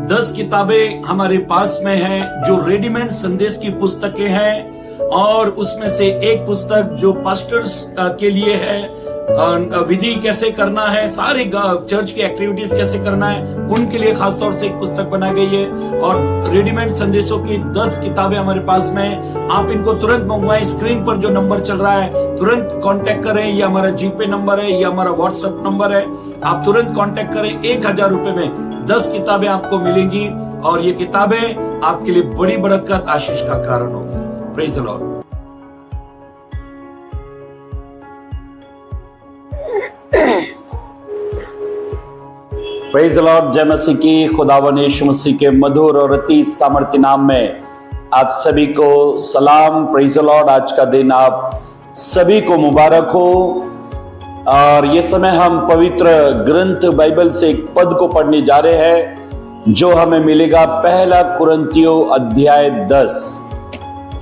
10 किताबें हमारे पास में हैं जो रेडीमेड संदेश की पुस्तकें हैं, और उसमें से एक पुस्तक जो पास्टर्स के लिए है, विधि कैसे करना है, सारे चर्च की एक्टिविटीज कैसे करना है, उनके लिए खासतौर से एक पुस्तक बनाई गई है। और रेडीमेड संदेशों की 10 किताबें हमारे पास में। आप इनको तुरंत मंगवाएं। स्क्रीन पर जो नंबर चल रहा है तुरंत कांटेक्ट करें। ये हमारा जीपे नंबर है, ये हमारा व्हाट्सएप नंबर है। आप तुरंत कांटेक्ट करें। 1000 रुपए में 10 किताबें आपको मिलेंगी, और ये किताबें आपके लिए बड़ी बरकत, आशीष का कारण होगी। Praise the Lord. Praise the Lord. जय मसीह की। खुदावन यीशु मसीह के मधुर और अति सामर्थ्य नाम में आप सभी को सलाम। Praise the Lord. आज का दिन आप सभी को मुबारक हो। और ये समय हम पवित्र ग्रंथ बाइबल से एक पद को पढ़ने जा रहे हैं जो हमें मिलेगा पहला कुरिन्थियों अध्याय 10,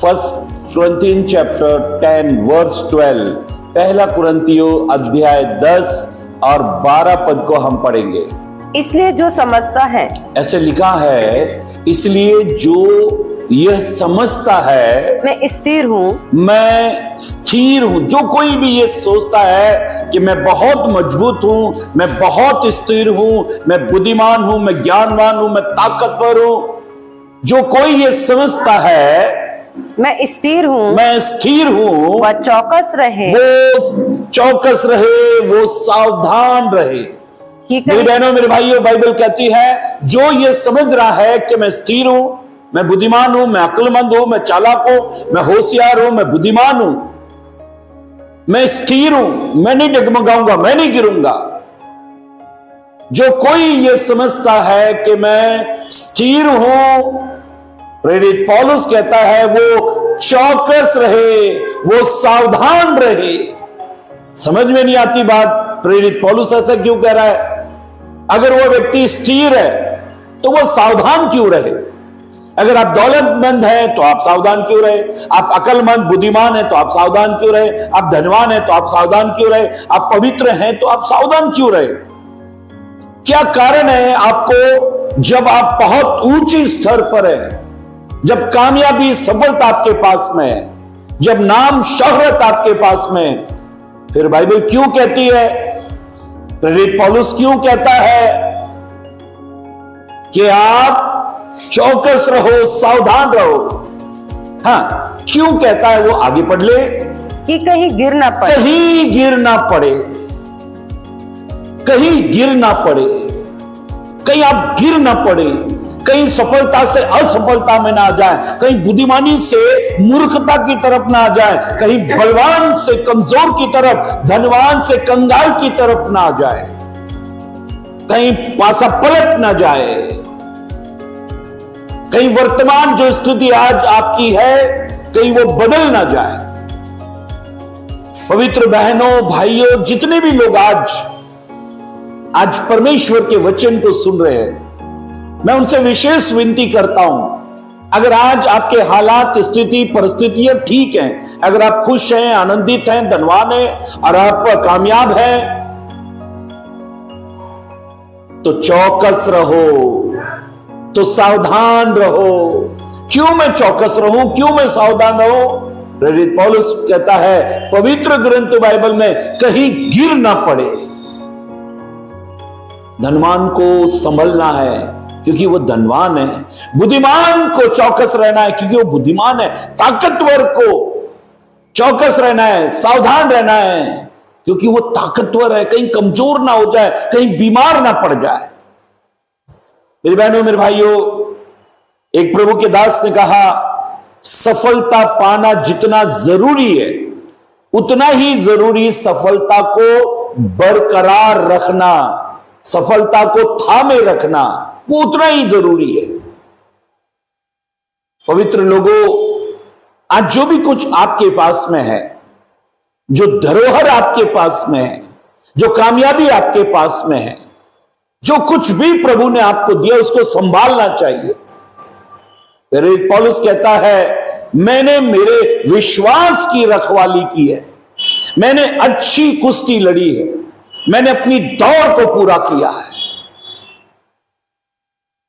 फर्स्ट कुरिन्थियंस चैप्टर 10 वर्स 12। पहला कुरिन्थियों अध्याय 10 और 12 पद को हम पढ़ेंगे। इसलिए जो समझता है, ऐसे लिखा है, इसलिए जो यह समझता है मैं स्थिर हूँ, मैं स्थिर हूँ। जो कोई भी ये सोचता है कि मैं बहुत मजबूत हूँ, मैं बहुत स्थिर हूँ, मैं बुद्धिमान हूँ, मैं ज्ञानवान हूँ, मैं ताकतवर हूँ, जो कोई ये समझता है मैं स्थिर हूँ, मैं स्थिर हूँ, वह चौकस रहे, वो चौकस रहे, वो सावधान रहे। मेरी बहनों, मेरे भाइयों, बाइबल कहती है जो ये समझ रहा है कि मैं स्थिर हूं, मैं बुद्धिमान हूं, मैं अक्लमंद हूं, मैं चालाक हूं, मैं होशियार हूं, मैं बुद्धिमान हूं, मैं स्थिर हूं, मैं नहीं डगमगाऊंगा, मैं नहीं गिरूंगा। जो कोई ये समझता है कि मैं स्थिर हूं, प्रेरित पौलुस कहता है वो चौकस रहे, वो सावधान रहे। समझ में नहीं आती बात, प्रेरित पौलुस ऐसा क्यों कह रहा है? अगर वो व्यक्ति स्थिर है तो वो सावधान क्यों रहे? अगर आप दौलतमंद हैं तो आप सावधान क्यों रहे? आप अकलमंद बुद्धिमान हैं तो आप सावधान क्यों रहे? आप धनवान हैं तो आप सावधान क्यों रहे? आप पवित्र हैं तो आप सावधान क्यों रहे? क्या कारण है आपको? जब आप बहुत ऊंचे स्तर पर हैं, जब कामयाबी सफलता आपके पास में है, जब नाम शोहरत आपके पास में है, फिर बाइबल क्यों कहती है, प्रेरित पौलुस क्यों कहता है कि आप चौकस रहो, सावधान रहो? हाँ, क्यों कहता है वो? आगे पढ़ ले। कि कहीं गिर ना पड़े, कहीं गिर ना पड़े, कहीं गिर ना पड़े, कहीं आप गिर ना पड़े, कहीं सफलता से असफलता में ना आ जाए, कहीं बुद्धिमानी से मूर्खता की तरफ ना आ जाए, कहीं बलवान से कमजोर की तरफ, धनवान से कंगाल की तरफ ना आ जाए, कहीं पासा पलट ना जाए, कहीं वर्तमान जो स्थिति आज आपकी है कहीं वो बदल ना जाए। पवित्र बहनों, भाइयों, जितने भी लोग आज परमेश्वर के वचन को सुन रहे हैं, मैं उनसे विशेष विनती करता हूं, अगर आज आपके हालात, स्थिति, परिस्थितियां ठीक हैं, अगर आप खुश हैं, आनंदित हैं, धनवान हैं और आप कामयाब हैं, तो चौकस रहो, तो सावधान रहो। क्यों मैं चौकस रहूं? क्यों मैं सावधान रहूं? प्रेरित पौलुस कहता है पवित्र ग्रंथ बाइबल में, कहीं गिर ना पड़े। धनवान को संभलना है क्योंकि वो धनवान है, बुद्धिमान को चौकस रहना है क्योंकि वो बुद्धिमान है, ताकतवर को चौकस रहना है, सावधान रहना है क्योंकि वो ताकतवर है, कहीं कमजोर ना हो जाए, कहीं बीमार ना पड़ जाए। मेरी बहनों, मेरे भाइयों, एक प्रभु के दास ने कहा, सफलता पाना जितना जरूरी है उतना ही जरूरी सफलता को बरकरार रखना, सफलता को थामे रखना, वो उतना ही जरूरी है। पवित्र लोगों, आज जो भी कुछ आपके पास में है, जो धरोहर आपके पास में है, जो कामयाबी आपके पास में है, जो कुछ भी प्रभु ने आपको दिया उसको संभालना चाहिए। प्रेरित पौलुस कहता है, मैंने मेरे विश्वास की रखवाली की है, मैंने अच्छी कुश्ती लड़ी है, मैंने अपनी दौड़ को पूरा किया है।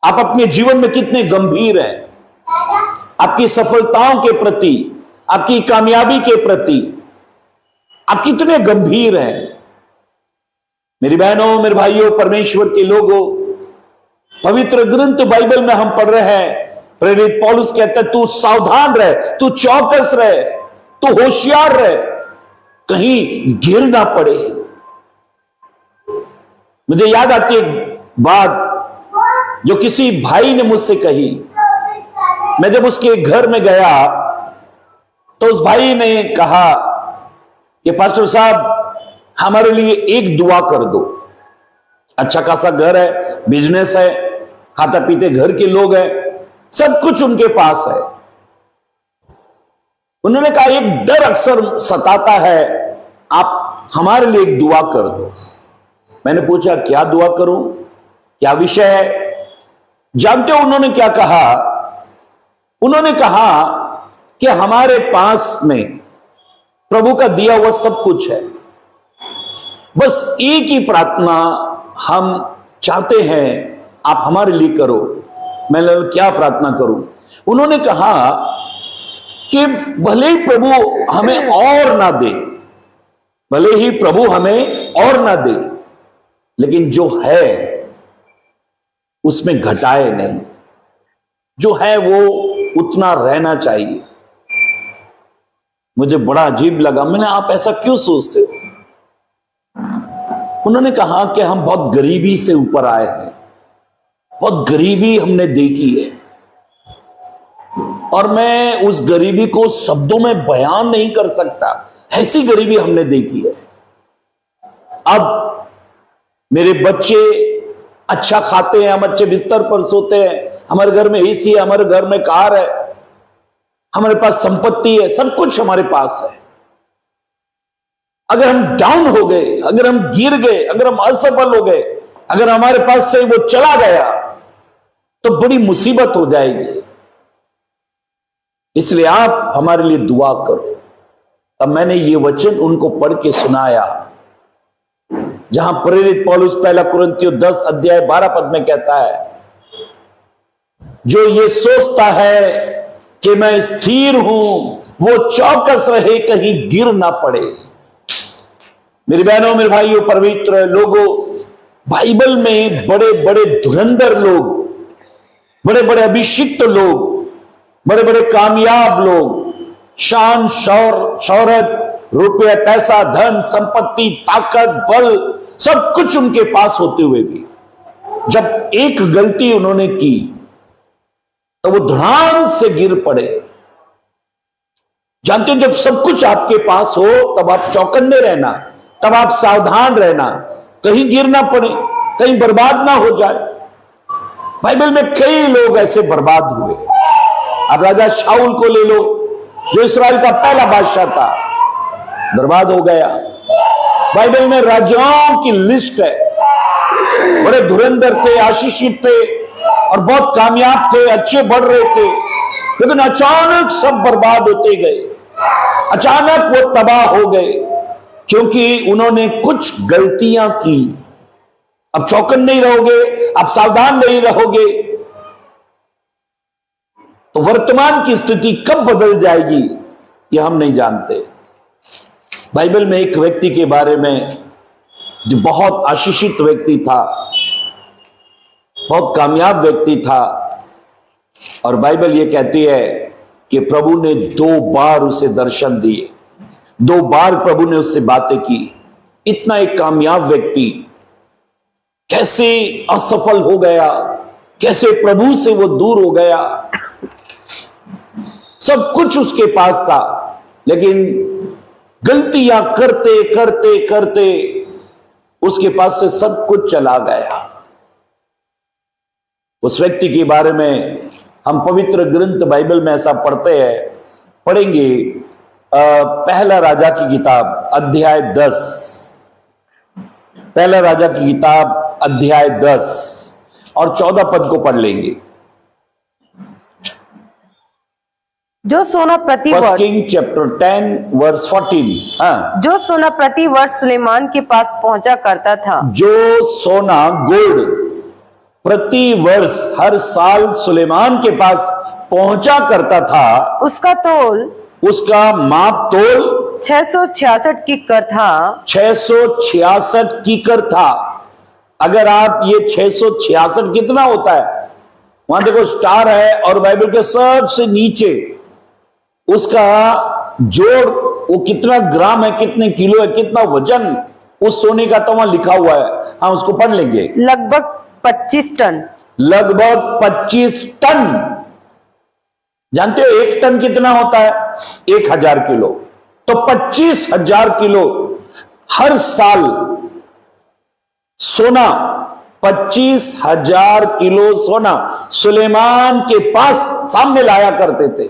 आप अपने जीवन में कितने गंभीर हैं, आपकी सफलताओं के प्रति, आपकी कामयाबी के प्रति आप कितने गंभीर हैं। मेरी बहनों, मेरे भाइयों, परमेश्वर के लोगों, पवित्र ग्रंथ बाइबल में हम पढ़ रहे हैं, प्रेरित पौलुस कहता है तू सावधान रहे, तू चौकस रहे, तू होशियार रहे, कहीं गिर ना पड़े। मुझे याद आती है बात जो किसी भाई ने मुझसे कही। मैं जब उसके घर में गया तो उस भाई ने कहा कि पास्टर साहब हमारे लिए एक दुआ कर दो। अच्छा खासा घर है, बिजनेस है, खाता पीते घर के लोग हैं, सब कुछ उनके पास है। उन्होंने कहा एक डर अक्सर सताता है, आप हमारे लिए एक दुआ कर दो। मैंने पूछा क्या दुआ करूं, क्या विषय है? जानते हो उन्होंने क्या कहा? उन्होंने कहा कि हमारे पास में प्रभु का दिया हुआ सब कुछ है, बस एक ही प्रार्थना हम चाहते हैं आप हमारे लिए करो। मैं क्या प्रार्थना करूं? उन्होंने कहा कि भले ही प्रभु हमें और ना दे, भले ही प्रभु हमें और ना दे, लेकिन जो है उसमें घटाए नहीं, जो है वो उतना रहना चाहिए। मुझे बड़ा अजीब लगा। मैंने आप ऐसा क्यों सोचते हो? उन्होंने कहा कि हम बहुत गरीबी से ऊपर आए हैं, बहुत गरीबी हमने देखी है, और मैं उस गरीबी को शब्दों में बयान नहीं कर सकता, ऐसी गरीबी हमने देखी है। अब मेरे बच्चे अच्छा खाते हैं, हम अच्छे बिस्तर पर सोते हैं, हमारे घर में एसी है, हमारे घर में कार है, हमारे पास संपत्ति है, सब कुछ हमारे पास है। अगर हम डाउन हो गए, अगर हम गिर गए, अगर हम असफल हो गए, अगर हमारे पास से वो चला गया तो बड़ी मुसीबत हो जाएगी। इसलिए आप हमारे लिए दुआ करो। अब मैंने ये वचन उनको पढ़ के सुनाया, जहां प्रेरित पौलुस पहला कुरिन्थियों 10 अध्याय 12 पद में कहता है, जो ये सोचता है कि मैं स्थिर हूं वो चौकस रहे, कहीं गिर ना पड़े। मेरी बहनों, मेरे भाइयों, पवित्र लोगों, बाइबल में बड़े बड़े धुरंधर लोग, बड़े बड़े अभिषिक्त लोग, बड़े बड़े कामयाब लोग, शान शौहरत, रुपया, पैसा, धन, संपत्ति, ताकत, बल, सब कुछ उनके पास होते हुए भी जब एक गलती उन्होंने की तो वो धड़ाम से गिर पड़े। जानते हो, जब सब कुछ आपके पास हो तब आप चौकन्ने रहना, तब आप सावधान रहना, कहीं गिर ना पड़े, कहीं बर्बाद ना हो जाए। बाइबल में कई लोग ऐसे बर्बाद हुए। अब राजा शाऊल को ले लो, जो इस्राएल का पहला बादशाह था, बर्बाद हो गया। बाइबल में राजाओं की लिस्ट है, बड़े धुरंधर थे, आशीषित थे और बहुत कामयाब थे, अच्छे बढ़ रहे थे, लेकिन अचानक सब बर्बाद होते गए, अचानक वो तबाह हो गए, क्योंकि उन्होंने कुछ गलतियां की। अब चौकन नहीं रहोगे, आप सावधान नहीं रहोगे, तो वर्तमान की स्थिति कब बदल जाएगी यह हम नहीं जानते। बाइबल में एक व्यक्ति के बारे में जो बहुत आशीषित व्यक्ति था, बहुत कामयाब व्यक्ति था, और बाइबल ये कहती है कि प्रभु ने 2 बार उसे दर्शन दिए, 2 बार प्रभु ने उससे बातें की। इतना एक कामयाब व्यक्ति कैसे असफल हो गया, कैसे प्रभु से वो दूर हो गया। सब कुछ उसके पास था, लेकिन गलतियां करते करते करते उसके पास से सब कुछ चला गया। उस व्यक्ति के बारे में हम पवित्र ग्रंथ बाइबल में ऐसा पढ़ते हैं, पढ़ेंगे पहला राजा की किताब अध्याय 10, पहला राजा की किताब अध्याय 10 और 14 पद को पढ़ लेंगे। जो सोना प्रति फर्स्ट वर्ष किंग चैप्टर 10 वर्स 14। हाँ, जो सोना प्रति वर्ष सुलेमान के पास पहुंचा करता था, जो सोना गोल्ड प्रति वर्ष हर साल सुलेमान के पास पहुंचा करता था, उसका तोल उसका माप तोल 666 किकर था। 666 कीकर था। अगर आप ये 666 कितना होता है, वहां देखो स्टार है और बाइबल के सबसे नीचे उसका जोड़, वो कितना ग्राम है, कितने किलो है, कितना वजन उस सोने का तो वहां लिखा हुआ है। हाँ, उसको पढ़ लेंगे। लगभग 25 टन। लगभग 25 टन। जानते हो 1 टन कितना होता है? 1000 किलो। तो 25,000 किलो हर साल सोना, 25,000 किलो सोना सुलेमान के पास सामने लाया करते थे।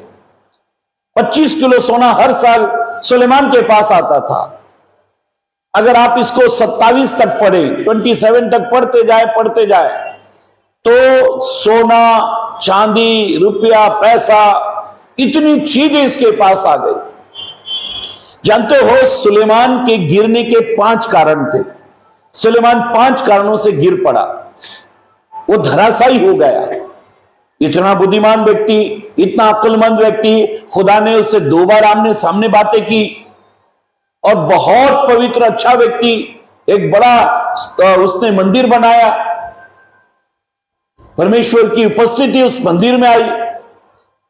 25 किलो सोना हर साल सुलेमान के पास आता था। अगर आप इसको 27 तक पढ़े, 27 तक पढ़ते जाए तो सोना, चांदी, रुपया, पैसा, इतनी चीजें इसके पास आ गई। जानते हो सुलेमान के गिरने के 5 कारण थे। सुलेमान 5 कारणों से गिर पड़ा, वो धराशायी हो गया। इतना बुद्धिमान व्यक्ति, इतना अक्लमंद व्यक्ति, खुदा ने उससे 2 बार आमने सामने बातें की और बहुत पवित्र अच्छा व्यक्ति, एक बड़ा उसने मंदिर बनाया, परमेश्वर की उपस्थिति उस मंदिर में आई।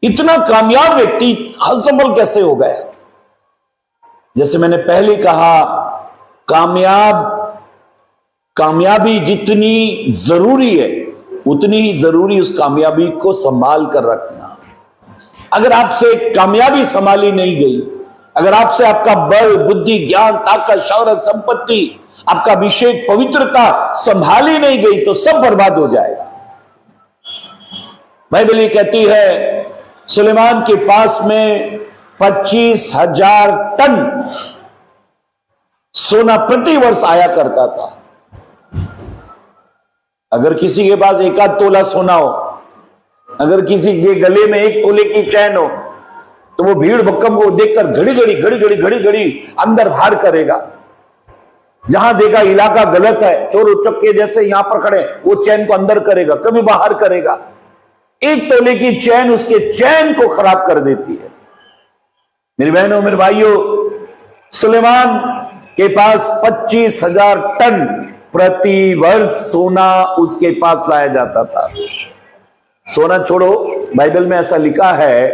इतना कामयाब व्यक्ति असफल कैसे हो गया? जैसे मैंने पहले कहा, कामयाबी जितनी जरूरी है उतनी ही जरूरी उस कामयाबी को संभाल कर रखना। अगर आपसे कामयाबी संभाली नहीं गई, अगर आपसे आपका बल, बुद्धि, ज्ञान, ताकत, शौहरत, संपत्ति, आपका अभिषेक, पवित्रता संभाली नहीं गई तो सब बर्बाद हो जाएगा। बाइबल ये कहती है सुलेमान के पास में 25,000 टन सोना प्रति वर्ष आया करता था। अगर किसी के पास 1 तोला सोना हो, अगर किसी के गले में 1 तोले की चैन हो, तो वो भीड़ भक्कम को देखकर घड़ी घड़ी अंदर बाहर करेगा। जहां देखा इलाका गलत है, चोर उचक्के जैसे यहां पर खड़े, वो चैन को अंदर करेगा, कभी बाहर करेगा। 1 तोले की चैन उसके चैन को खराब कर देती है। मेरी बहनों, मेरे भाइयों, सुलेमान के पास 25,000 टन प्रति वर्ष सोना उसके पास लाया जाता था। सोना छोड़ो, बाइबल में ऐसा लिखा है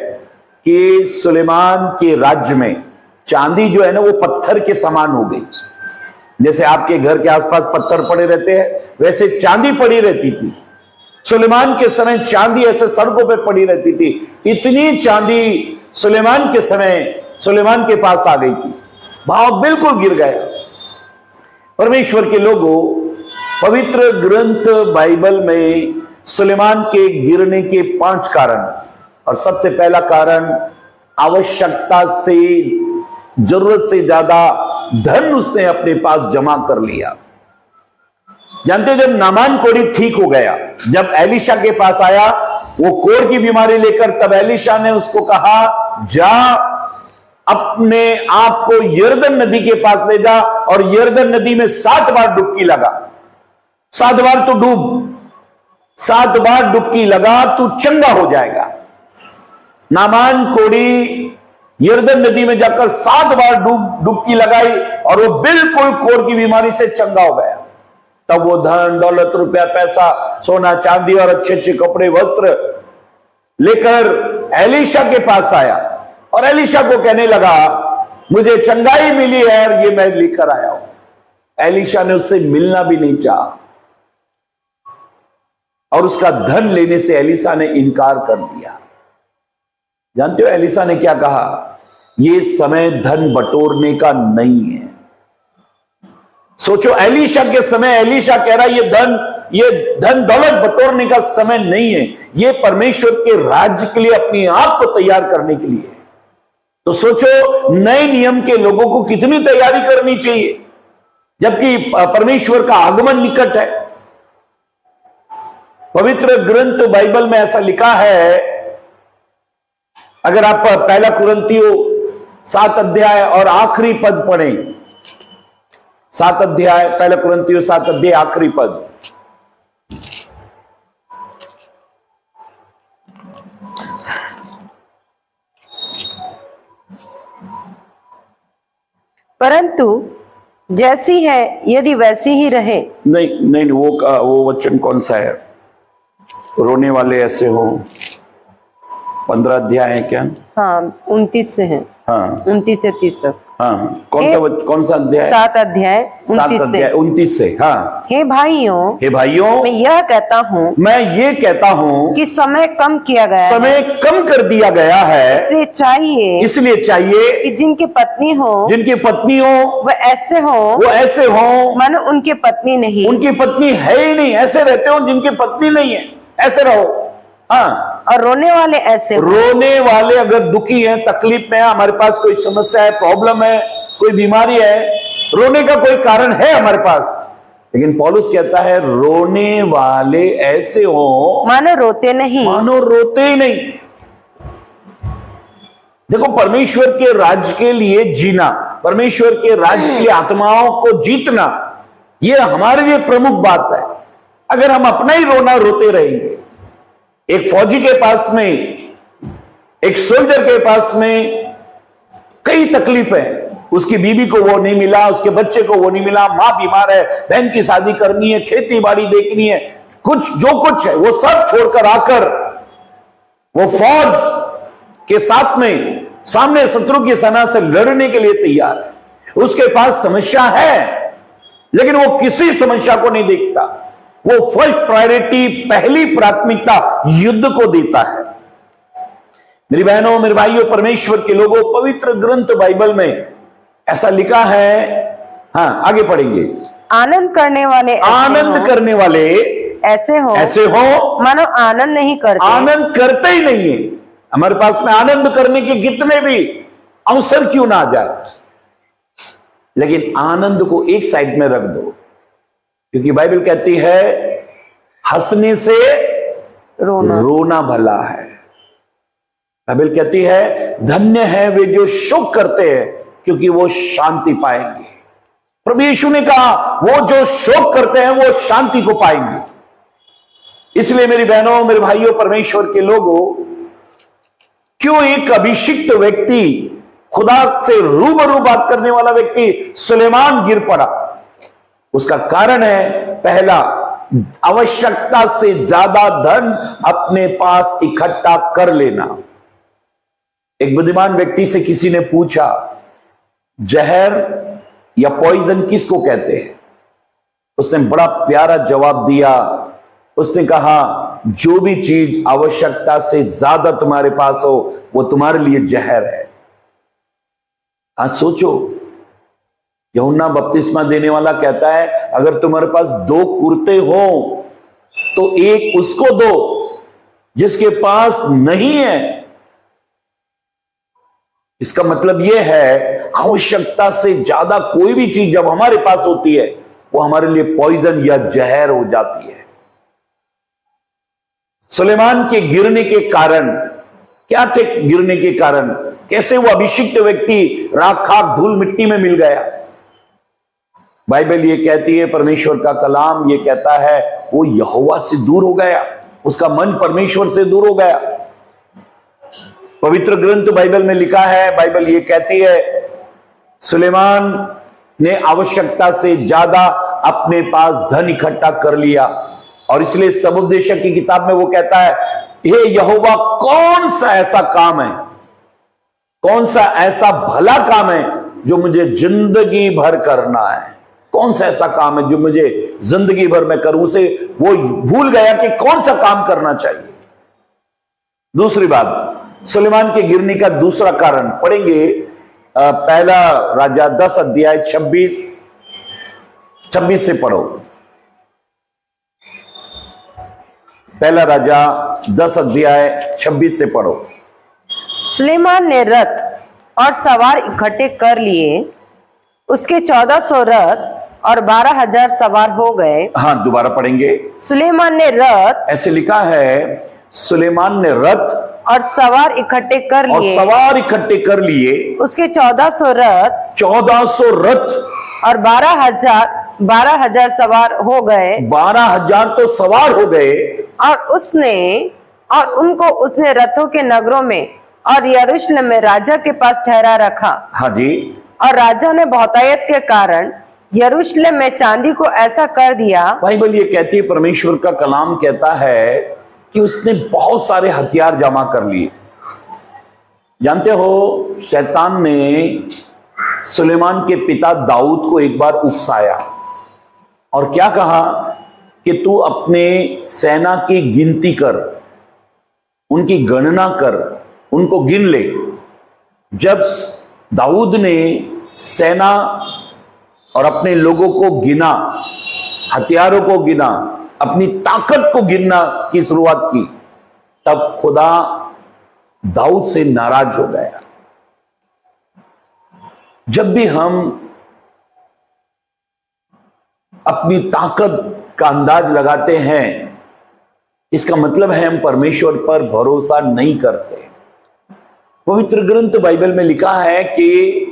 कि सुलेमान के राज्य में चांदी जो है ना, वो पत्थर के समान हो गई। जैसे आपके घर के आसपास पत्थर पड़े रहते हैं, वैसे चांदी पड़ी रहती थी। सुलेमान के समय चांदी ऐसे सड़कों पे पड़ी रहती थी। इतनी चांदी सुलेमान के समय सुलेमान के पास आ गई थी, भाव बिल्कुल गिर गया। परमेश्वर के लोगों, पवित्र ग्रंथ बाइबल में सुलेमान के गिरने के 5 कारण, और सबसे पहला कारण आवश्यकता से, जरूरत से ज्यादा धन उसने अपने पास जमा कर लिया। जानते, जब नामान कोढ़ी ठीक हो गया, जब एलीशा के पास आया वो कोढ़ की बीमारी लेकर, तब एलीशा ने उसको कहा, जा अपने आप को यरदन नदी के पास ले जा और यरदन नदी में 7 बार डुबकी लगा। 7 बार तो डूब, 7 बार डुबकी लगा, तू चंगा हो जाएगा। नामान कोढ़ी यरदन नदी में जाकर 7 बार डुबकी लगाई और वो बिल्कुल कोढ़ की बीमारी से चंगा हो गया। तब वो धन दौलत, रुपया, पैसा, सोना, चांदी और अच्छे अच्छे कपड़े, वस्त्र लेकर एलीशा के पास आया और एलीशा को कहने लगा, मुझे चंगाई मिली है और ये मैं लेकर आया हूं। एलीशा ने उससे मिलना भी नहीं चाहा और उसका धन लेने से एलीशा ने इनकार कर दिया। जानते हो एलीशा ने क्या कहा? ये समय धन बटोरने का नहीं है। सोचो, एलीशा के समय एलीशा कह रहा है ये धन दौलत बटोरने का समय नहीं है, ये परमेश्वर के राज्य के लिए अपने आप को तैयार करने के लिए। तो सोचो, नए नियम के लोगों को कितनी तैयारी करनी चाहिए, जबकि परमेश्वर का आगमन निकट है। पवित्र ग्रंथ बाइबल में ऐसा लिखा है, अगर आप 1 कुरिन्थियों 7 अध्याय और आखिरी पद पढ़ें, 7 अध्याय 1 कुरिन्थियों 7 अध्याय आखिरी पद, परंतु जैसी है यदि वैसी ही रहे। नहीं नहीं, वो वचन कौन सा है? रोने वाले ऐसे हो, 15 अध्याय है क्या? हाँ 29 से है। हाँ 29 से 30 तक। हाँ, कौन सा अध्याय? 7 अध्याय 29 से। हाँ, हे भाइयों मैं यह कहता हूँ ये कहता हूँ कि समय कम किया गया है, समय कम कर दिया गया है, इसलिए चाहिए कि जिनकी पत्नी हो वो ऐसे हो मानो उनकी पत्नी नहीं, उनकी पत्नी है ही नहीं, ऐसे रहते हो जिनकी पत्नी नहीं है, ऐसे रहो। हाँ, और रोने वाले ऐसे अगर दुखी है, तकलीफ में है, हमारे पास कोई समस्या है, प्रॉब्लम है, कोई बीमारी है, रोने का कोई कारण है हमारे पास, लेकिन पौलुस कहता है रोने वाले ऐसे हो मानो रोते ही नहीं। देखो, परमेश्वर के राज्य के लिए जीना, परमेश्वर के राज्य के लिए आत्माओं को जीतना, यह हमारे लिए प्रमुख बात है। अगर हम अपना ही रोते रहेंगे, एक फौजी के पास में, एक सोल्जर के पास में कई तकलीफें, उसकी बीवी को वो नहीं मिला, उसके बच्चे को वो नहीं मिला, मां बीमार है, बहन की शादी करनी है, खेती बाड़ी देखनी है, जो कुछ है वो सब छोड़कर आकर वो फौज के साथ में सामने शत्रु की सेना से लड़ने के लिए तैयार है। उसके पास समस्या है, लेकिन वो किसी समस्या को नहीं देखता, वो फर्स्ट प्रायोरिटी, पहली प्राथमिकता युद्ध को देता है। मेरी बहनों, मेरे भाइयों, परमेश्वर के लोगों, पवित्र ग्रंथ बाइबल में ऐसा लिखा है। हाँ, आगे पढ़ेंगे। आनंद करने वाले ऐसे हो मानो आनंद नहीं करते, आनंद करते ही नहीं है। हमारे पास में आनंद करने के कितने भी अवसर क्यों ना आ जाए, लेकिन आनंद को एक साइड में रख दो, क्योंकि बाइबल कहती है हंसने से रोना भला है। बाइबल कहती है धन्य है वे जो शोक करते हैं, क्योंकि वो शांति पाएंगे। प्रभु यीशु ने कहा वो जो शोक करते हैं वो शांति को पाएंगे। इसलिए मेरी बहनों, मेरे भाइयों, परमेश्वर के लोगों, क्यों एक अभिषिक्त व्यक्ति, खुदा से रूबरू बात करने वाला व्यक्ति सुलेमान गिर पड़ा? उसका कारण है, पहला, आवश्यकता से ज्यादा धन अपने पास इकट्ठा कर लेना। एक बुद्धिमान व्यक्ति से किसी ने पूछा, जहर या पॉइजन किसको कहते हैं? उसने बड़ा प्यारा जवाब दिया। उसने कहा, जो भी चीज आवश्यकता से ज्यादा तुम्हारे पास हो वो तुम्हारे लिए जहर है। आज सोचो, यूहन्ना बपतिस्मा देने वाला कहता है अगर तुम्हारे पास 2 कुर्ते हो तो एक उसको दो जिसके पास नहीं है। इसका मतलब यह है, आवश्यकता से ज्यादा कोई भी चीज जब हमारे पास होती है वो हमारे लिए पॉइजन या जहर हो जाती है। सुलेमान के गिरने के कारण क्या थे? गिरने के कारण कैसे वो अभिषिक्त व्यक्ति राख, खाक, धूल मिट्टी में मिल गया? बाइबल ये कहती है, परमेश्वर का कलाम ये कहता है, वो यहोवा से दूर हो गया, उसका मन परमेश्वर से दूर हो गया। पवित्र ग्रंथ बाइबल में लिखा है, बाइबल ये कहती है, सुलेमान ने आवश्यकता से ज्यादा अपने पास धन इकट्ठा कर लिया, और इसलिए समुपदेशक की किताब में वो कहता है, हे यहोवा, कौन सा ऐसा काम है, कौन सा ऐसा भला काम है जो मुझे जिंदगी भर करना है? कौन सा ऐसा काम है जो मुझे जिंदगी भर में करूं? उसे वो भूल गया कि कौन सा काम करना चाहिए। दूसरी बात, सुलेमान के गिरने का दूसरा कारण पढ़ेंगे, पहला राजा 10 अध्याय 26 से पढ़ो। पहला राजा 10 अध्याय 26 से पढ़ो। सुलेमान ने रथ और सवार इकट्ठे कर लिए, उसके 1400 रथ और 12,000 सवार हो गए। हाँ, दोबारा पढ़ेंगे। सुलेमान ने रथ, ऐसे लिखा है, सुलेमान ने रथ और सवार इकट्ठे कर लिए, उसके 1400 रथ और 12,000 सवार हो गए। 12,000 तो सवार हो गए, और उनको उसने रथों के नगरों में और यरूशलेम में राजा के पास ठहरा रखा। हाँ जी। और राजा ने बहुतायत के कारण यरूशलेम में चांदी को ऐसा कर दिया। बाइबल ये कहती है, परमेश्वर का कलाम कहता है कि उसने बहुत सारे हथियार जमा कर लिए। जानते हो, शैतान ने सुलेमान के पिता दाऊद को एक बार उकसाया और क्या कहा कि तू अपने सेना की गिनती कर, उनकी गणना कर, उनको गिन ले। जब दाऊद ने सेना और अपने लोगों को गिना, हथियारों को गिना, अपनी ताकत को गिनना की शुरुआत की, तब खुदा दाऊद से नाराज हो गया। जब भी हम अपनी ताकत का अंदाज लगाते हैं, इसका मतलब है हम परमेश्वर पर भरोसा नहीं करते। पवित्र ग्रंथ बाइबल में लिखा है कि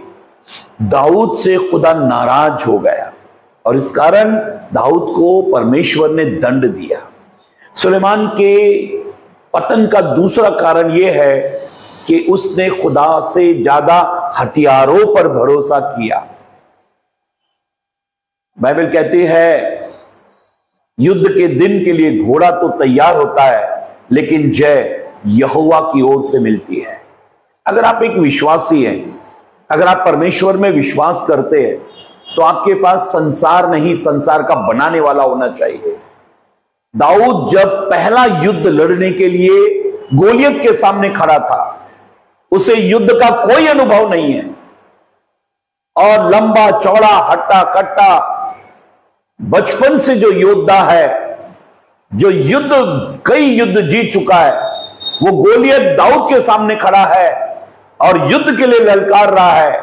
दाऊद से खुदा नाराज हो गया और इस कारण दाऊद को परमेश्वर ने दंड दिया। सुलेमान के पतन का दूसरा कारण यह है कि उसने खुदा से ज्यादा हथियारों पर भरोसा किया। बाइबल कहती है, युद्ध के दिन के लिए घोड़ा तो तैयार होता है, लेकिन जय यहोवा की ओर से मिलती है। अगर आप एक विश्वासी हैं, अगर आप परमेश्वर में विश्वास करते हैं, तो आपके पास संसार नहीं, संसार का बनाने वाला होना चाहिए। दाऊद जब पहला युद्ध लड़ने के लिए गोलियत के सामने खड़ा था, उसे युद्ध का कोई अनुभव नहीं है और लंबा चौड़ा हट्टा कट्टा बचपन से जो योद्धा है, जो कई युद्ध जीत चुका है, वो गोलियत दाऊद के सामने खड़ा है और युद्ध के लिए ललकार रहा है।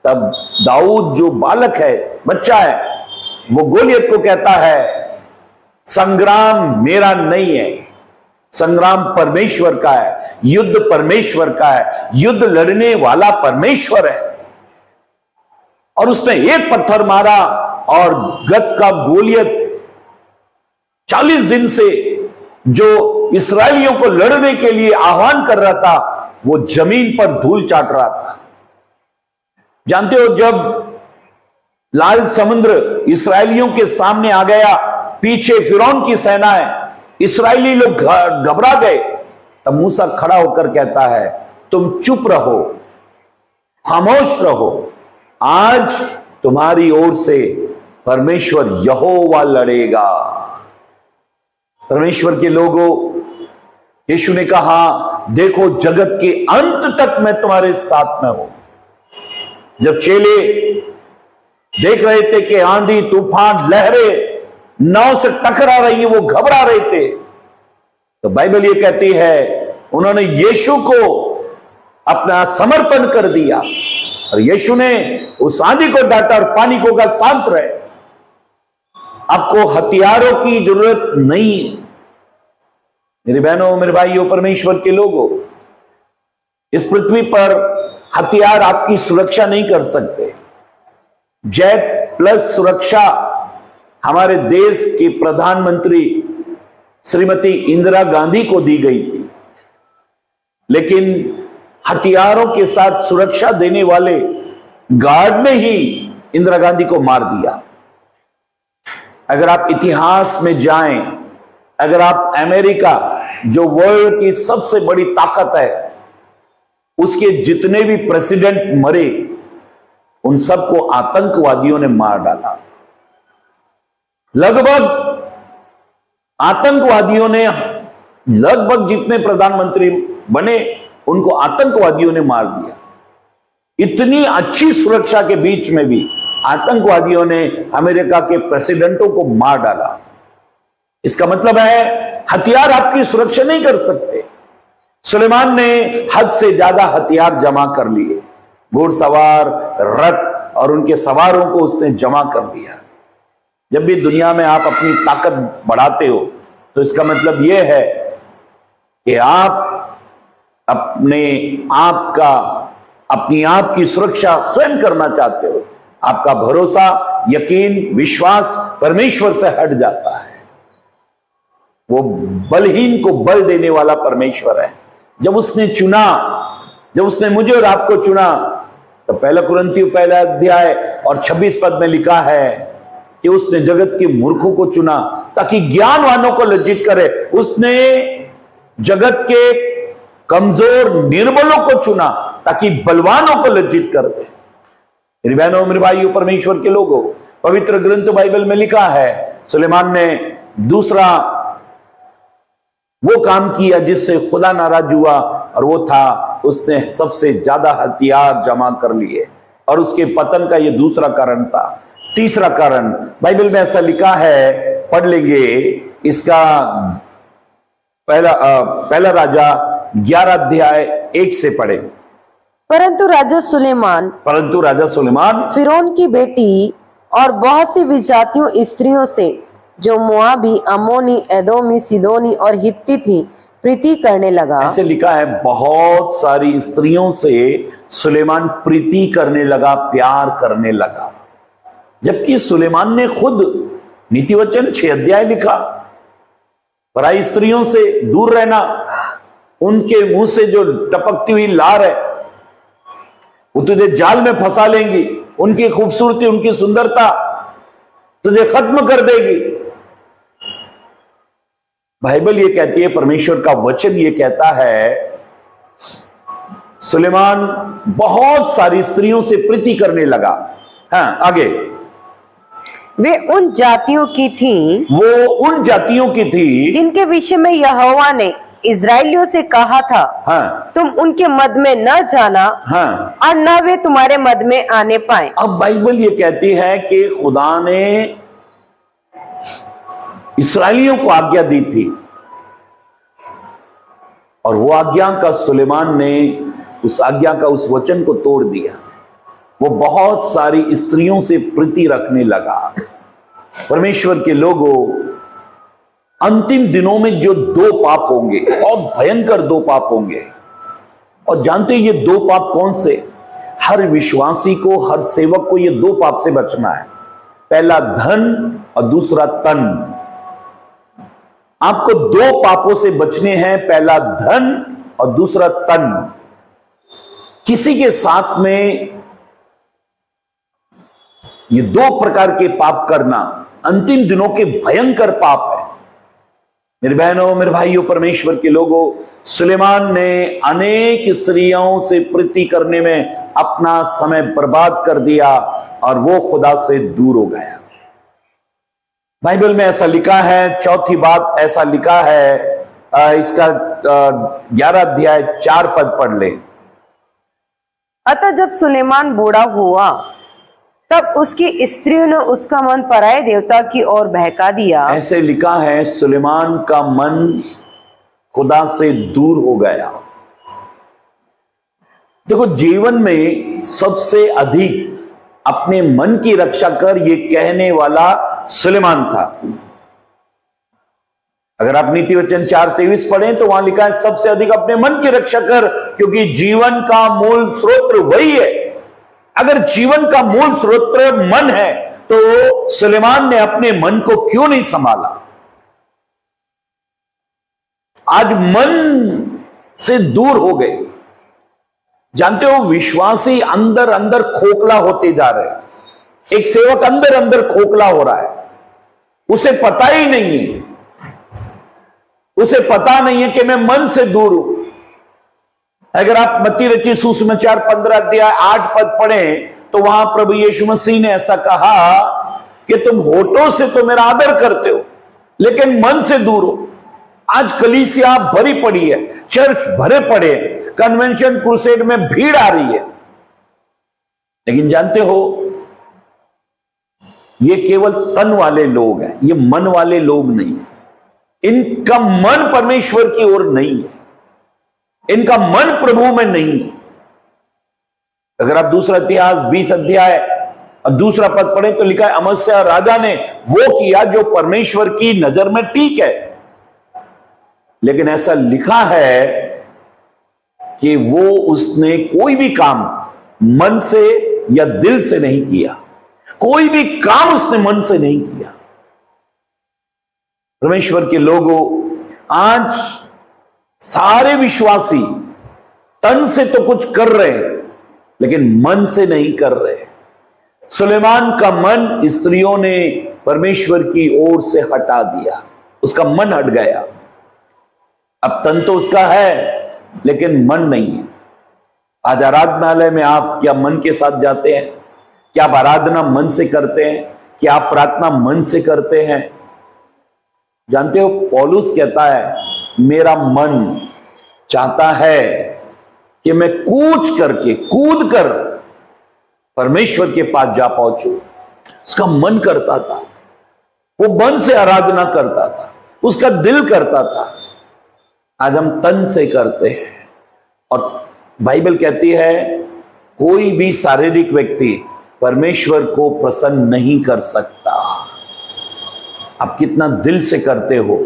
तब दाऊद जो बालक है, बच्चा है, वो गोलियत को कहता है, संग्राम मेरा नहीं है, संग्राम परमेश्वर का है, युद्ध परमेश्वर का है, युद्ध लड़ने वाला परमेश्वर है। और उसने एक पत्थर मारा और गत का गोलियत 40 दिन से जो इस्राएलियों को लड़ने के लिए आह्वान कर रहा था, वो जमीन पर धूल चाट रहा था। जानते हो, जब लाल समुद्र इस्राएलियों के सामने आ गया, पीछे फिरौन की सेना है, इस्राएली लोग घबरा गए, तब मूसा खड़ा होकर कहता है, तुम चुप रहो, खामोश रहो, आज तुम्हारी ओर से परमेश्वर यहोवा लड़ेगा। परमेश्वर के लोगों, यीशु ने कहा, देखो जगत के अंत तक मैं तुम्हारे साथ में हूं। जब चेले देख रहे थे कि आंधी तूफान लहरें नाव से टकरा रही है, वो घबरा रहे थे, तो बाइबल ये कहती है, उन्होंने यीशु को अपना समर्पण कर दिया और यीशु ने उस आंधी को डांटा और पानी को कहा, शांत रहे, आपको हथियारों की जरूरत नहीं है। मेरे बहनों, मेरे भाइयों, परमेश्वर के लोगों, इस पृथ्वी पर हथियार आपकी सुरक्षा नहीं कर सकते। जेट प्लस सुरक्षा हमारे देश के प्रधानमंत्री श्रीमती इंदिरा गांधी को दी गई थी, लेकिन हथियारों के साथ सुरक्षा देने वाले गार्ड ने ही इंदिरा गांधी को मार दिया। अगर आप इतिहास में जाएं, अगर आप अमेरिका, जो वर्ल्ड की सबसे बड़ी ताकत है, उसके जितने भी प्रेसिडेंट मरे, उन सबको आतंकवादियों ने मार डाला। लगभग आतंकवादियों ने, लगभग जितने प्रधानमंत्री बने, उनको आतंकवादियों ने मार दिया। इतनी अच्छी सुरक्षा के बीच में भी आतंकवादियों ने अमेरिका के प्रेसिडेंटों को मार डाला। इसका मतलब है हथियार आपकी सुरक्षा नहीं कर सकते। सुलेमान ने हद से ज्यादा हथियार जमा कर लिए, घुड़सवार, रथ और उनके सवारों को उसने जमा कर दिया। जब भी दुनिया में आप अपनी ताकत बढ़ाते हो, तो इसका मतलब यह है कि आप अपनी आप की सुरक्षा स्वयं करना चाहते हो। आपका भरोसा, यकीन, विश्वास परमेश्वर से हट जाता है। वो बलहीन को बल देने वाला परमेश्वर है। जब उसने चुना, जब उसने मुझे और आपको चुना, तो पहला कुरिन्थियों पहला अध्याय और 26 पद में लिखा है कि उसने जगत के मूर्खों को चुना ताकि ज्ञानवानों को लज्जित करे। उसने जगत के कमजोर निर्बलों को चुना ताकि बलवानों को लज्जित कर दे। मेरी बहनों, मेरे भाइयों, परमेश्वर के लोगों, पवित्र ग्रंथ बाइबल में लिखा है सुलेमान ने दूसरा वो काम किया जिससे खुदा नाराज हुआ, और वो था उसने सबसे ज्यादा हथियार जमा कर लिए, और उसके पतन का ये दूसरा कारण था। तीसरा कारण बाइबल में ऐसा लिखा है, पढ़ लेंगे इसका पहला राजा 11 अध्याय 1 से पढ़े। परंतु राजा सुलेमान फिरौन की बेटी और बहुत सी विजातियों स्त्रियों से जो मोआबी, अमोनी, एदोमी, सिदोनी और हित्ती थी प्रीति करने लगा। ऐसे लिखा है बहुत सारी स्त्रियों से सुलेमान प्रीति करने लगा, प्यार करने लगा, जबकि सुलेमान ने खुद नीतिवचन 6 अध्याय लिखा, पराई स्त्रियों से दूर रहना, उनके मुंह से जो टपकती हुई लार है वो तुझे जाल में फंसा लेंगी, उनकी खूबसूरती, उनकी सुंदरता तुझे खत्म कर देगी। बाइबल ये कहती है, परमेश्वर का वचन ये कहता है, सुलेमान बहुत सारी स्त्रियों से प्रीति करने लगा। हाँ, आगे। वे उन जातियों की थी, वो उन जातियों की थी जिनके विषय में यहोवा ने इजराइलियों से कहा था, हाँ, तुम उनके मध्य में न जाना, हाँ, और न वे तुम्हारे मध्य में आने पाए। अब बाइबल ये कहती है कि खुदा ने इस्राएलियों को आज्ञा दी थी, और वो आज्ञा का सुलेमान ने उस आज्ञा का, उस वचन को तोड़ दिया। वो बहुत सारी स्त्रियों से प्रीति रखने लगा। परमेश्वर के लोगों, अंतिम दिनों में जो 2 पाप होंगे, और भयंकर 2 पाप होंगे, और जानते हैं ये 2 पाप कौन से? हर विश्वासी को, हर सेवक को ये 2 पाप से बचना है। पहला धन और दूसरा तन। आपको 2 पापों से बचने हैं, पहला धन और दूसरा तन। किसी के साथ में ये 2 प्रकार के पाप करना अंतिम दिनों के भयंकर पाप है। मेरे बहनों, मेरे भाइयों, परमेश्वर के लोगों, सुलेमान ने अनेक स्त्रियों से प्रीति करने में अपना समय बर्बाद कर दिया, और वो खुदा से दूर हो गया। बाइबल में ऐसा लिखा है, चौथी बात ऐसा लिखा है, इसका 11 अध्याय 4 पद पढ़ ले। अतः जब सुलेमान बूढ़ा हुआ तब उसकी स्त्रियों ने उसका मन पराये देवता की ओर बहका दिया। ऐसे लिखा है, सुलेमान का मन खुदा से दूर हो गया। देखो, जीवन में सबसे अधिक अपने मन की रक्षा कर, ये कहने वाला सुलेमान था। अगर आप नीतिवचन 4:23 पढ़ें तो वहां लिखा है, सबसे अधिक अपने मन की रक्षा कर, क्योंकि जीवन का मूल स्रोत वही है। अगर जीवन का मूल स्रोत मन है तो सुलेमान ने अपने मन को क्यों नहीं संभाला? आज मन से दूर हो गए। जानते हो, विश्वासी अंदर अंदर खोखला होते जा रहे हैं। एक सेवक अंदर अंदर खोखला हो रहा है, उसे पता ही नहीं है, उसे पता नहीं है कि मैं मन से दूर हूं। अगर आप मत्ती रचित सुसमाचार 15 अध्याय 8 पद पढ़ें तो वहां प्रभु यीशु मसीह ने ऐसा कहा कि तुम होठों से तो मेरा आदर करते हो, लेकिन मन से दूर हो। आज कलीसिया भरी पड़ी है, चर्च भरे पड़े, कन्वेंशन क्रूसेड में भीड़ आ रही है, लेकिन जानते हो, ये केवल तन वाले लोग हैं, ये मन वाले लोग नहीं है। इनका मन परमेश्वर की ओर नहीं है, इनका मन प्रभु में नहीं है। अगर आप दूसरा इतिहास 20 अध्याय और दूसरा पद पढ़े तो लिखा है, अमस्या राजा ने वो किया जो परमेश्वर की नजर में ठीक है, लेकिन ऐसा लिखा है कि वो उसने कोई भी काम मन से या दिल से नहीं किया, कोई भी काम उसने मन से नहीं किया। परमेश्वर के लोगों, आज सारे विश्वासी तन से तो कुछ कर रहे हैं, लेकिन मन से नहीं कर रहे। सुलेमान का मन स्त्रियों ने परमेश्वर की ओर से हटा दिया, उसका मन हट गया। अब तन तो उसका है लेकिन मन नहीं है। आज आराधनालय में आप क्या मन के साथ जाते हैं? क्या आप आराधना मन से करते हैं? क्या आप प्रार्थना मन से करते हैं? जानते हो, पौलुस कहता है मेरा मन चाहता है कि मैं कूद कर परमेश्वर के पास जा पहुंचू। उसका मन करता था, वो मन से आराधना करता था, उसका दिल करता था। आज हम तन से करते हैं। और बाइबल कहती है कोई भी शारीरिक व्यक्ति परमेश्वर को प्रसन्न नहीं कर सकता। आप कितना दिल से करते हो।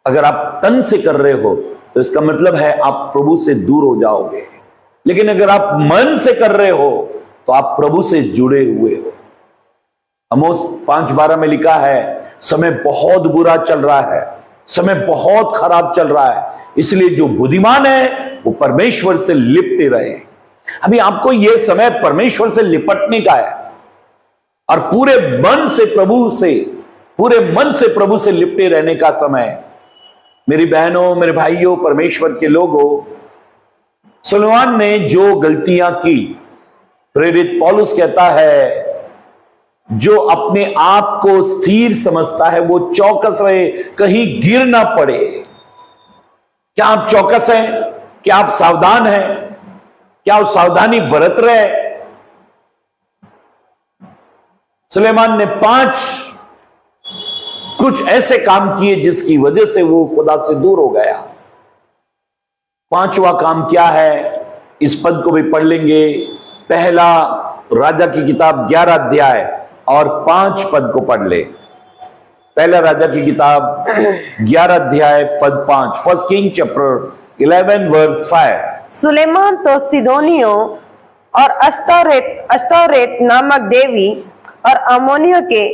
अगर आप तन से कर रहे हो तो इसका मतलब है आप प्रभु से दूर हो जाओगे, लेकिन अगर आप मन से कर रहे हो तो आप प्रभु से जुड़े हुए हो। आमोस 5:12 में लिखा है समय बहुत बुरा चल रहा है, समय बहुत खराब चल रहा है, इसलिए जो बुद्धिमान है वो परमेश्वर से लिपटे रहे। अभी आपको यह समय परमेश्वर से लिपटने का है और पूरे मन से प्रभु से लिपटे रहने का समय। मेरी बहनों, मेरे भाइयों, परमेश्वर के लोगों, सुलेमान ने जो गलतियां की, प्रेरित पौलुस कहता है जो अपने आप को स्थिर समझता है वो चौकस रहे, कहीं गिर ना पड़े। क्या आप चौकस हैं? क्या आप सावधान हैं? क्या आप सावधानी बरत रहे? सुलेमान ने 5 कुछ ऐसे काम किए जिसकी वजह से वो खुदा से दूर हो गया। 5वां काम क्या है? इस पद को भी पढ़ लेंगे। पहला राजा की किताब 11 अध्याय और 5 पद को पढ़ ले। पहला राजा की किताब 11 अध्याय पद 5। First king chapter 11 verse 5। Suleman तो सिदोनियों और अस्तोरेत नामक देवी और अमोनियों के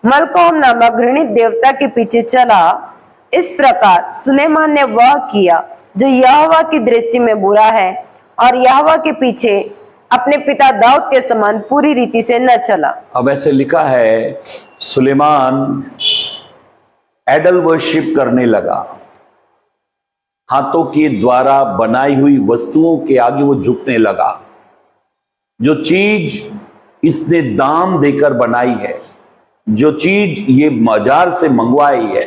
मलकोम नामक घृणित देवता के पीछे चला। इस प्रकार सुलेमान ने वह किया जो यहोवा की दृष्टि में बुरा है और यहोवा के पीछे अपने पिता दाऊद के समान पूरी रीति से न चला। अब ऐसे लिखा है सुलेमान एडल वर्शिप करने लगा। हाथों के द्वारा बनाई हुई वस्तुओं के आगे वो झुकने लगा। जो चीज इसने दाम देकर बनाई है, जो चीज ये बाजार से मंगवाई है,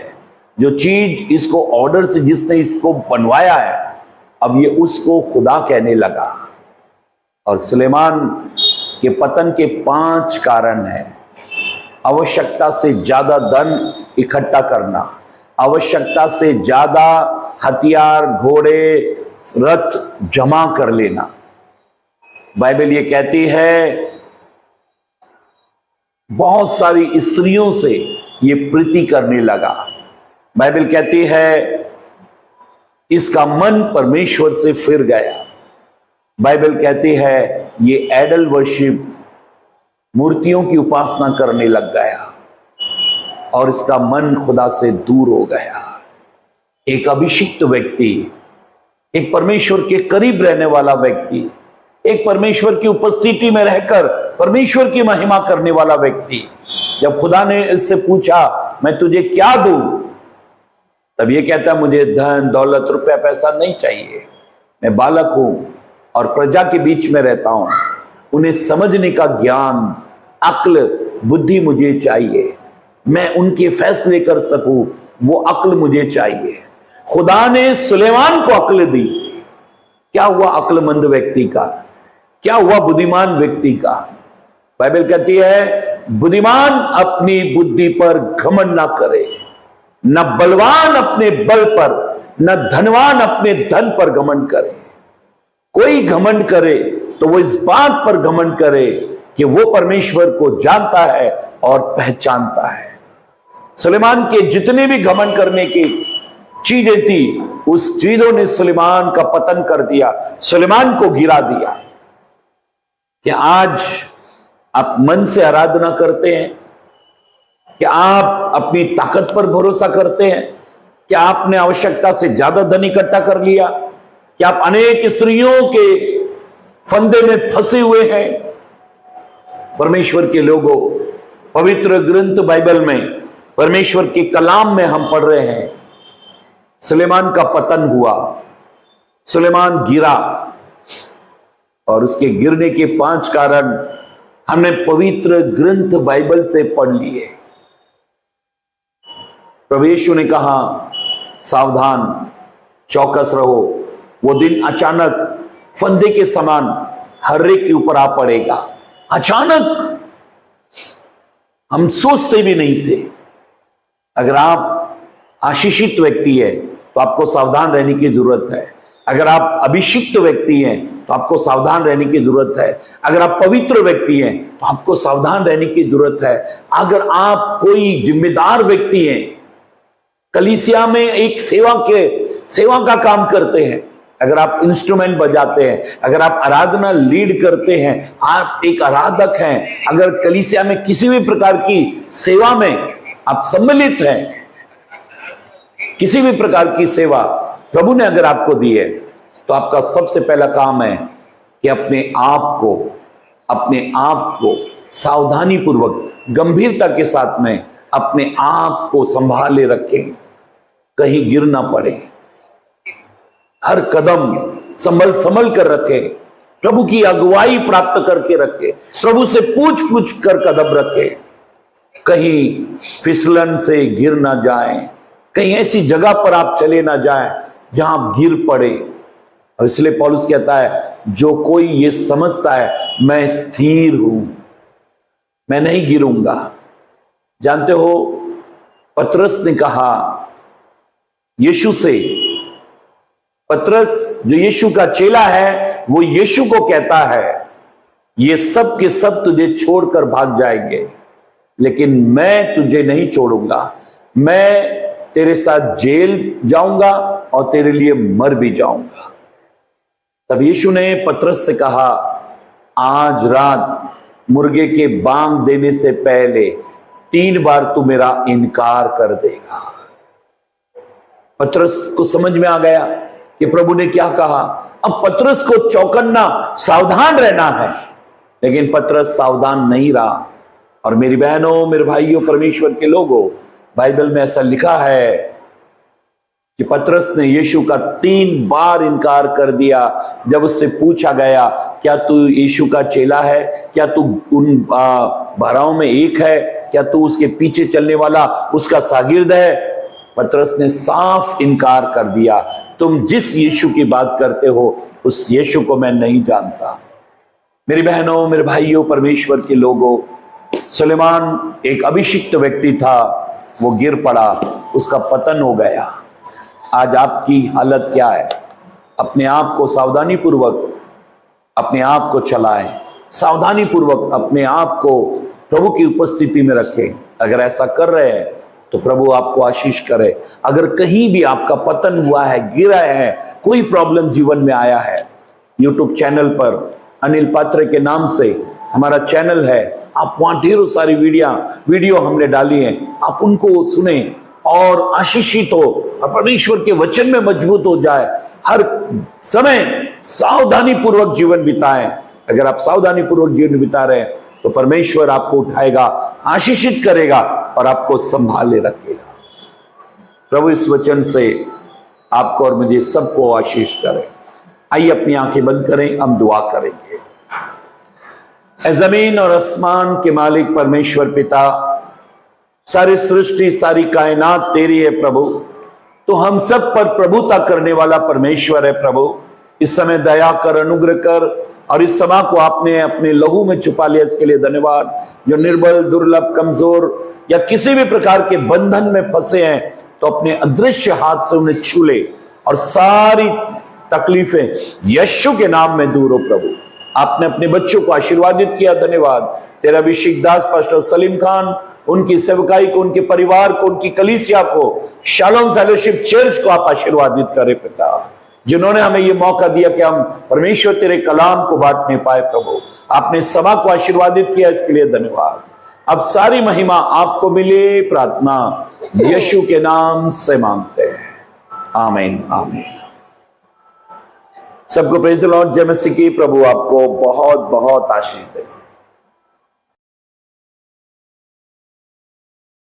जो चीज इसको ऑर्डर से जिसने इसको बनवाया है, अब ये उसको खुदा कहने लगा। और सुलेमान के पतन के 5 कारण हैं। आवश्यकता से ज्यादा धन इकट्ठा करना, आवश्यकता से ज्यादा हथियार, घोड़े, रथ जमा कर लेना। बाइबल ये कहती है बहुत सारी स्त्रियों से ये प्रीति करने लगा। बाइबल कहती है इसका मन परमेश्वर से फिर गया। बाइबल कहती है ये एडल वर्शिप, मूर्तियों की उपासना करने लग गया और इसका मन खुदा से दूर हो गया। एक अभिषिक्त व्यक्ति, एक परमेश्वर के करीब रहने वाला व्यक्ति, एक परमेश्वर की उपस्थिति में रहकर परमेश्वर की महिमा करने वाला व्यक्ति, जब खुदा ने इससे पूछा मैं तुझे क्या दूं, तब ये कहता मुझे धन दौलत रुपया पैसा नहीं चाहिए। मैं बालक हूं और प्रजा के बीच में रहता हूं। उन्हें समझने का ज्ञान, अक्ल, बुद्धि मुझे चाहिए। मैं उनके फैसले कर सकूं, वो अक्ल मुझे चाहिए। खुदा ने सुलेमान को अक्ल दी। क्या हुआ अक्लमंद व्यक्ति का? क्या हुआ बुद्धिमान व्यक्ति का? बाइबल कहती है बुद्धिमान अपनी बुद्धि पर घमंड ना करे, न बलवान अपने बल पर, न धनवान अपने धन पर घमंड करे। कोई घमंड करे तो वो इस बात पर घमंड करे कि वो परमेश्वर को जानता है और पहचानता है। सुलेमान के जितने भी घमंड करने की चीजें थी, उस चीजों ने सुलेमान का पतन कर दिया, सुलेमान को गिरा दिया। क्या आज आप मन से आराधना करते हैं? क्या आप अपनी ताकत पर भरोसा करते हैं? क्या आपने आवश्यकता से ज्यादा धन इकट्ठा कर लिया? क्या आप अनेक स्त्रियों के फंदे में फंसे हुए हैं। परमेश्वर के लोगों, पवित्र ग्रंथ बाइबल में, परमेश्वर के कलाम में हम पढ़ रहे हैं, सुलेमान का पतन हुआ, सुलेमान गिरा, और उसके गिरने के 5 कारण हमने पवित्र ग्रंथ बाइबल से पढ़ लिए। प्रभु यीशु ने कहा, सावधान, चौकस रहो, वो दिन अचानक फंदे के समान हर एक के ऊपर आ पड़ेगा। अचानक, हम सोचते भी नहीं थे। अगर आप आशीषित व्यक्ति है तो आपको सावधान रहने की जरूरत है। अगर आप अभिषिक्त व्यक्ति हैं तो आपको सावधान रहने की जरूरत है। अगर आप पवित्र व्यक्ति हैं तो आपको सावधान रहने की जरूरत है। अगर आप कोई जिम्मेदार व्यक्ति हैं, कलीसिया में एक सेवा का काम करते हैं, अगर आप इंस्ट्रूमेंट बजाते हैं, अगर आप आराधना लीड करते हैं, आप एक आराधक हैं, अगर कलीसिया में किसी भी प्रकार की सेवा में आप सम्मिलित हैं, किसी भी प्रकार की सेवा प्रभु ने अगर आपको दी है, तो आपका सबसे पहला काम है कि अपने आप को सावधानी पूर्वक, गंभीरता के साथ में अपने आप को संभाले रखें, कहीं गिर ना पड़े। हर कदम संभल कर रखे, प्रभु की अगुवाई प्राप्त करके रखे, प्रभु से पूछ कर कदम रखे, कहीं फिसलन से गिर ना जाए, कहीं ऐसी जगह पर आप चले ना जाए जहां आप गिर पड़े। और इसलिए पौलुस कहता है, जो कोई ये समझता है मैं स्थिर हूं, मैं नहीं गिरूंगा। जानते हो, पतरस ने कहा यीशु से, पतरस जो यीशु का चेला है, वो यीशु को कहता है, ये सब के सब तुझे छोड़कर भाग जाएंगे, लेकिन मैं तुझे नहीं छोड़ूंगा। मैं तेरे साथ जेल जाऊंगा और तेरे लिए मर भी जाऊंगा। तब यीशु ने पतरस से कहा, आज रात मुर्गे के बांग देने से पहले 3 बार तू मेरा इनकार कर देगा। पतरस को समझ में आ गया कि प्रभु ने क्या कहा। अब पतरस को चौकन्ना, सावधान रहना है, लेकिन पतरस सावधान नहीं रहा। और मेरी बहनों, मेरे भाइयों, परमेश्वर के लोगों, बाइबल में ऐसा लिखा है कि पतरस ने यीशु का 3 बार इनकार कर दिया। जब उससे पूछा गया, क्या तू यीशु का चेला है? क्या तू उन 12 में एक है? क्या तू उसके पीछे चलने वाला उसका शागिर्द है? पतरस ने साफ इनकार कर दिया, तुम जिस यीशु की बात करते हो उस यीशु को मैं नहीं जानता। मेरी बहनों, मेरे भाइयों, परमेश्वर के लोगों, सुलेमान एक अभिषिक्त व्यक्ति था, वो गिर पड़ा, उसका पतन हो गया। आज आपकी हालत क्या है? अपने आप को सावधानी पूर्वक अपने आप को चलाएं, सावधानी पूर्वक अपने आप को प्रभु की उपस्थिति में रखें। अगर ऐसा कर रहे हैं तो प्रभु आपको आशीष करे। अगर कहीं भी आपका पतन हुआ है, गिरा है, कोई प्रॉब्लम जीवन में आया है, यूट्यूब चैनल पर अनिल पात्र के नाम से हमारा चैनल है, आप वहां ढेरों सारी वीडियो हमने डाली है, आप उनको सुने और आशीषित हो और परमेश्वर के वचन में मजबूत हो जाए। हर समय सावधानी पूर्वक जीवन बिताएं। अगर आप सावधानी पूर्वक जीवन बिता रहे हैं तो परमेश्वर आपको उठाएगा, आशीषित करेगा और आपको संभाले रखेगा। प्रभु इस वचन से आपको और मुझे सबको आशीष करे। आइए अपनी आंखें बंद करें, हम दुआ करेंगे। ऐ जमीन और आसमान के मालिक परमेश्वर पिता, सारी सृष्टि, सारी कायनात तेरी है प्रभु। तो हम सब पर प्रभुता करने वाला परमेश्वर है प्रभु। इस समय दया कर, अनुग्रह कर, और इस सभा को आपने अपने लहू में छुपा लिया, इसके लिए धन्यवाद। जो निर्बल, दुर्लभ, कमजोर या किसी भी प्रकार के बंधन में फंसे हैं, तो अपने अदृश्य हाथ से उन्हें छू ले और सारी तकलीफें यीशु के नाम में दूर हो प्रभु। आपने अपने बच्चों को आशीर्वादित किया, धन्यवाद। तेरा अभिषेक दास पास्टर सलीम खान, उनकी सेवकाई को, उनके परिवार को, उनकी कलीसिया को, शालोम फेलोशिप चर्च को आप आशीर्वादित करें पिता, जिन्होंने हमें ये मौका दिया कि हम परमेश्वर तेरे कलाम को बांटने पाए प्रभु। आपने सभा को आशीर्वादित किया, इसके लिए धन्यवाद। अब सारी महिमा आपको मिले, प्रार्थना यीशु के नाम से मांगते हैं, आमीन आमीन। सबको प्रेज़ द लॉर्ड, जय मसीह की। प्रभु आपको बहुत बहुत आशीष दे।